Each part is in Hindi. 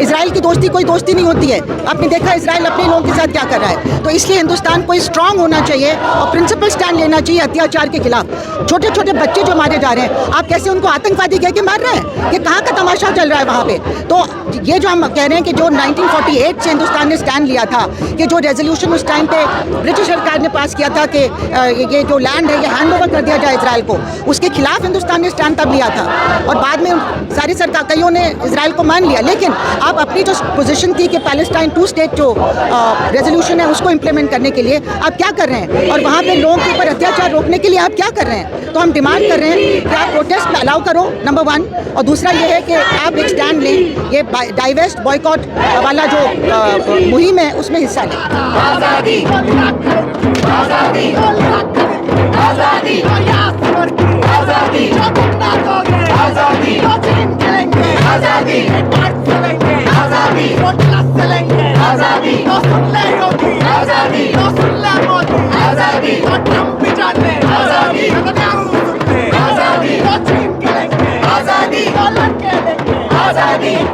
इसराइल की दोस्ती कोई दोस्ती नहीं होती है। आपने देखा इसराइल अपने लोगों के साथ क्या कर रहा है। तो इसलिए हिंदुस्तान को स्ट्रांग होना चाहिए और प्रिंसिपल स्टैंड लेना चाहिए अत्याचार के खिलाफ। छोटे छोटे बच्चे जो मारे जा रहे हैं, आप कैसे उनको आतंकवादी कह के मार रहे हैं? ये कहाँ का तमाशा चल रहा है वहाँ पे? तो ये जो हम कह रहे हैं कि जो 1948 से हिंदुस्तान ने स्टैंड लिया था, कि जो रेजोल्यूशन उस टाइम पे ब्रिटिश सरकार ने पास किया था कि ये जो लैंड है ये हैंड ओवर कर दिया जाए इसराइल को, उसके खिलाफ हिंदुस्तान ने स्टैंड तब लिया था। और बाद में सारी सरकार कईयों ने इसराइल को मान लिया। लेकिन आप अपनी जो पोजीशन थी कि पैलेस्टाइन 2 स्टेट जो रेजोल्यूशन है उसको इम्प्लीमेंट करने के लिए आप क्या कर रहे हैं, और वहाँ पे लोगों के ऊपर अत्याचार रोकने के लिए आप क्या कर रहे हैं? तो हम डिमांड कर रहे हैं कि आप प्रोटेस्ट में अलाउ करो, नंबर 1, और दूसरा ये है कि आप एक स्टैंड लें, ये डाइवेस्ट बॉयकॉट वाला जो मुहिम है उसमें हिस्सा लें। आजादी आजादी आजादी आजादी आजादी आजादी आजादी आजादी आजादी आजादी ट्रम्प जाने आजादी आजादी आजादी आजादी आजादी आजादी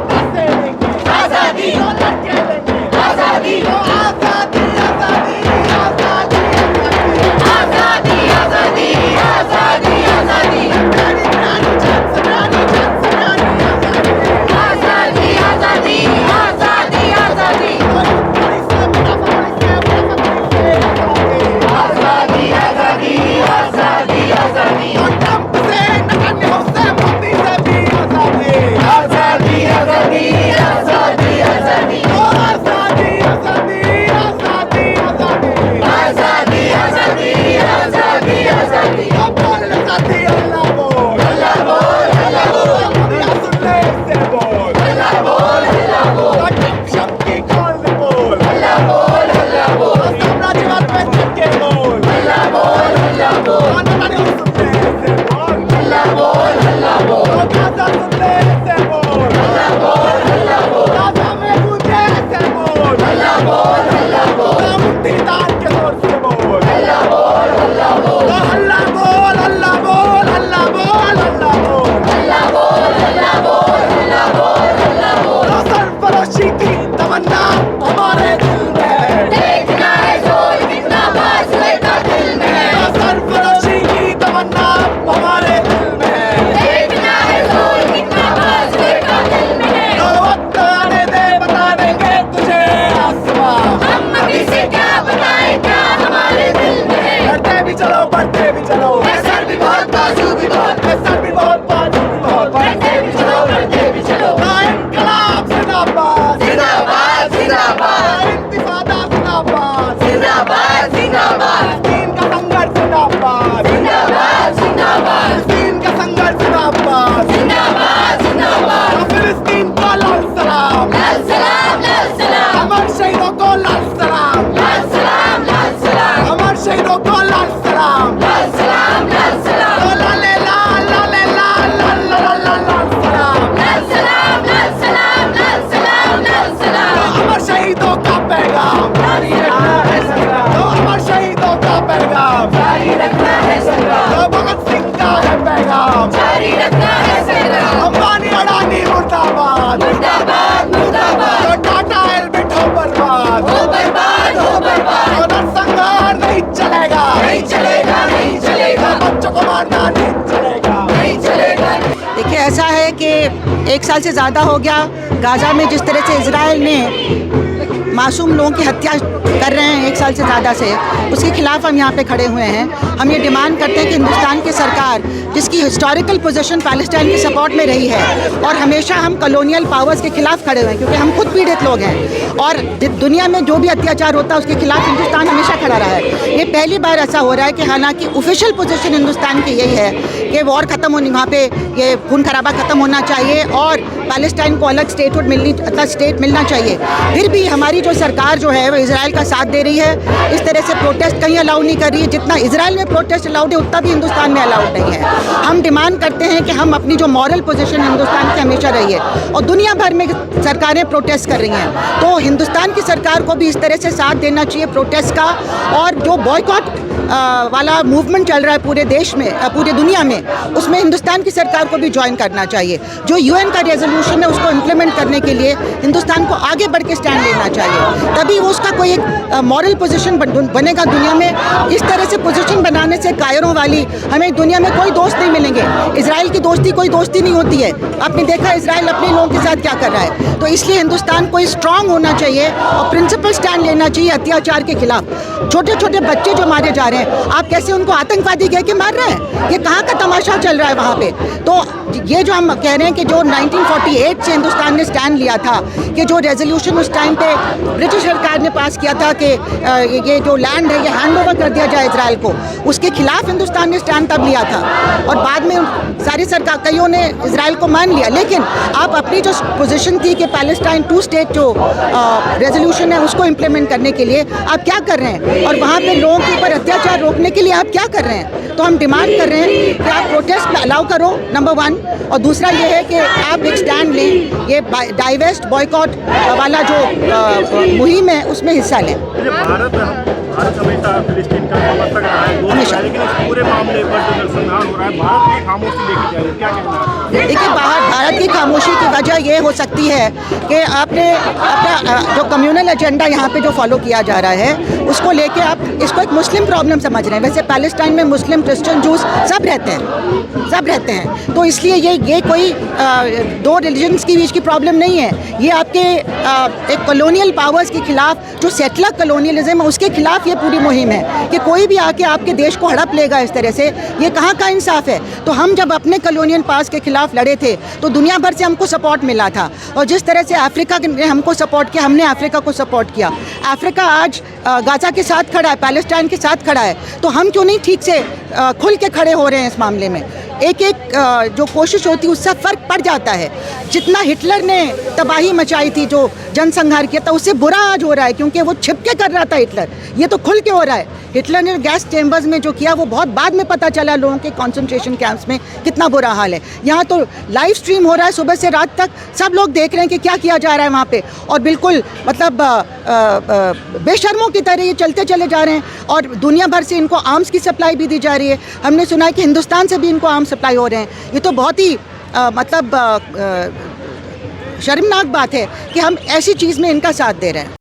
देखिए, ऐसा है कि 1 साल से ज़्यादा हो गया गाज़ा में जिस तरह से इजराइल ने मासूम लोगों की हत्या कर रहे हैं 1 साल से ज़्यादा से, उसके खिलाफ हम यहाँ पे खड़े हुए हैं। हम ये डिमांड करते हैं कि हिंदुस्तान की सरकार, जिसकी हिस्टोरिकल पोजीशन पैलेस्टाइन के सपोर्ट में रही है, और हमेशा हम कॉलोनियल पावर्स के खिलाफ खड़े हुए हैं क्योंकि हम खुद पीड़ित लोग हैं, और दुनिया में जो भी अत्याचार होता है उसके खिलाफ हिंदुस्तान हमेशा खड़ा रहा है। ये पहली बार ऐसा हो रहा है कि हालांकि ऑफिशियल पोजीशन हिंदुस्तान की यही है कि वॉर ख़त्म होनी, वहाँ पे ये खून खराबा ख़त्म होना चाहिए और पैलेस्टाइन को अलग स्टेटहुड स्टेट मिलना चाहिए, फिर भी हमारी जो सरकार जो है वो इजराइल का साथ दे रही है। इस तरह से प्रोटेस्ट कहीं अलाउ नहीं कर रही है। जितना इजराइल में प्रोटेस्ट अलाउड है उतना भी हिंदुस्तान में अलाउड नहीं है। हम डिमांड करते हैं कि हम अपनी जो मॉरल पोजीशन हिंदुस्तान की हमेशा रही है, और दुनिया भर में सरकारें प्रोटेस्ट कर रही हैं, तो हिंदुस्तान की सरकार को भी इस तरह से साथ देना चाहिए प्रोटेस्ट का। और जो बॉयकॉट वाला मूवमेंट चल रहा है पूरे देश में, पूरे दुनिया में, उसमें हिंदुस्तान की सरकार को भी ज्वाइन करना चाहिए। जो UN का रेजोल्यूशन रेजोल्यूशन है उसको इम्प्लीमेंट करने के लिए हिंदुस्तान को आगे बढ़ के स्टैंड लेना चाहिए, तभी वो उसका कोई एक मॉरल पोजीशन बनेगा दुनिया में। इस तरह से पोजीशन बनाने से कायरों वाली हमें दुनिया में कोई दोस्त नहीं मिलेंगे। इजराइल की दोस्ती कोई दोस्ती नहीं होती है। आपने देखा इजराइल अपने लोगों के साथ क्या कर रहा है। तो इसलिए हिंदुस्तान को स्ट्रांग होना चाहिए और प्रिंसिपल स्टैंड लेना चाहिए अत्याचार के खिलाफ। छोटे छोटे बच्चे जो मारे जा रहे हैं, आप कैसे उनको आतंकवादी कह के मार रहे हैं? ये कहाँ का तमाशा चल रहा है वहाँ पे? तो ये जो हम कह रहे हैं कि जो 1948 से हिंदुस्तान ने स्टैंड लिया था, कि जो रेजोल्यूशन उस टाइम पे ब्रिटिश सरकार ने पास किया था कि ये जो लैंड है ये हैंड ओवर कर दिया जाए इजराइल को, उसके खिलाफ हिंदुस्तान ने स्टैंड तब लिया था। और बाद में सारी सरकार कईयों ने इजराइल को मान लिया, लेकिन आप अपनी जो पोजीशन थी कि पैलेस्टाइन 2 स्टेट जो रेजोल्यूशन है उसको इम्प्लीमेंट करने के लिए आप क्या कर रहे हैं, और वहाँ पे लोगों के ऊपर अत्याचार रोकने के लिए आप क्या कर रहे हैं? तो हम डिमांड कर रहे हैं कि आप प्रोटेस्ट अलाउ करो, नंबर 1, और दूसरा ये है कि आप एक स्टैंड लें, ये डाइवेस्ट बॉयकॉट वाला जो मुहिम है उसमें हिस्सा लें। भारत हमेशा फिलिस्तीन का समर्थक रहा है, हमेशा। लेकिन इस पूरे मामले पर जो अनुसंधान हो रहा है, भारत की खामोशी देखी जा रही है, क्या कहना है? देखिए, भारत की खामोशी की वजह ये हो सकती है कि आपने अपना जो कम्युनल एजेंडा यहाँ पे जो फॉलो किया जा रहा है उसको लेके आप इसको एक मुस्लिम प्रॉब्लम समझ रहे हैं। वैसे पैलेस्टाइन में मुस्लिम, क्रिश्चियन, जूस सब रहते हैं। तो इसलिए ये कोई 2 रिलीजन्स के बीच की प्रॉब्लम नहीं है। ये आपके एक कॉलोनियल पावर्स के खिलाफ, जो सेटलर कॉलोनियलिज्म है उसके खिलाफ ये पूरी मुहिम है कि कोई भी आके आपके देश को हड़प लेगा इस तरह से। ये कहाँ का इंसाफ है? तो हम जब अपने कॉलोनियल पास के खिलाफ लड़े थे तो दुनिया भर से हमको सपोर्ट मिला था, और जिस तरह से अफ्रीका ने हमको सपोर्ट किया, हमने अफ्रीका को सपोर्ट किया। अफ्रीका आज गाजा के साथ खड़ा है, पैलेस्टाइन के साथ खड़ा है, तो हम क्यों नहीं ठीक से खुल के खड़े हो रहे हैं इस मामले में? एक जो कोशिश होती है उससे फ़र्क पड़ जाता है। जितना हिटलर ने तबाही मचाई थी, जो जनसंहार किया था, उससे बुरा आज हो रहा है, क्योंकि वो छिप के कर रहा था हिटलर। ये तो खुल के हो रहा है। हिटलर ने गैस चेम्बर्स में जो किया वो बहुत बाद में पता चला लोगों के कंसंट्रेशन कैंप्स में कितना बुरा हाल है। यहाँ तो लाइव स्ट्रीम हो रहा है सुबह से रात तक, सब लोग देख रहे हैं कि क्या किया जा रहा है वहाँ पे, और बिल्कुल मतलब बेशर्मों की तरह ये चलते चले जा रहे हैं। और दुनिया भर से इनको आर्म्स की सप्लाई भी दी जा रही है। हमने सुना है कि हिंदुस्तान से भी इनको आर्म्स सप्लाई हो रहे हैं। ये तो बहुत ही मतलब शर्मनाक बात है कि हम ऐसी चीज़ में इनका साथ दे रहे हैं।